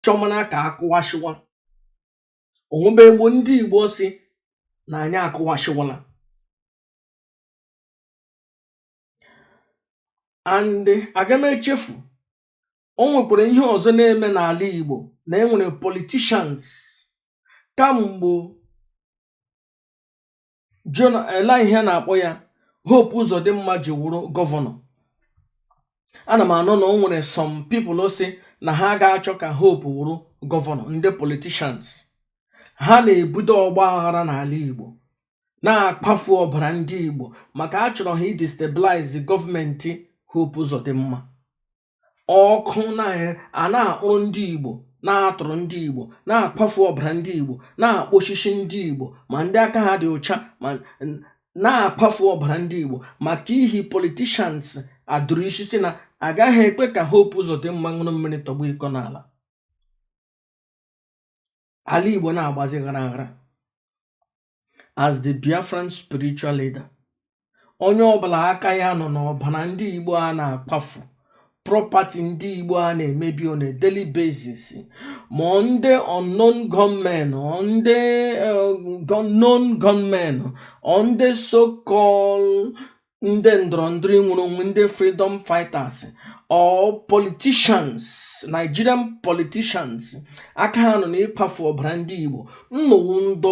chọmana ka akụwashiwa onwebe egbo ndị Igbo si na anyị akụwashiwala. And aga m echefu o nwekwara ihe ọzọ na-eme n'ala Igbo na enwere politicians kamgbe ihe na-akpọ ya Hope Uzodimma ji wụrụ gọvanọ. Ana m anọ na o nwere some people si na ha ga-achọ ka Hope wụrụ gọvanọ. Ndị politicians ha na-ebudo ọgba aghara n'ala Igbo, na-akpafu ọbara ndị Igbo maka a chọrọ ha idestabilize gọọmenti Hope Uzodimma. Ọkụ na-akpụrụ ndị Igbo, na-atụrụ ndị Igbo, na-akpafu ọbara ndị Igbo, na-akpọchichi ndị Igbo, ma ndị aka ha dị ụcha, ma na-akpafu ọbara ndị Igbo maka ihi politicians adụrụ isi si na agaghị ekwe ka Hope Uzodimma ṅụrụ mmiri tọgbọ iko n'ala. Ala Igbo na-agbazi ghara ghara. As the Biafran spiritual leader, onye ọbụla aka ya nọ n'ọbara ndị Igbo a na-akpafu, property ndị Igbo a na-emebi on a daily basis, ma ndị unknown gunmen, ndị known gunmen, ndị so-called ndị ndọrọndọrọ nwere onwe, ndị freedom fighters or politicians, Nigerian politicians, aka ha nọ n'ịkpafu ọbara ndị Igbo, nnọwu ndị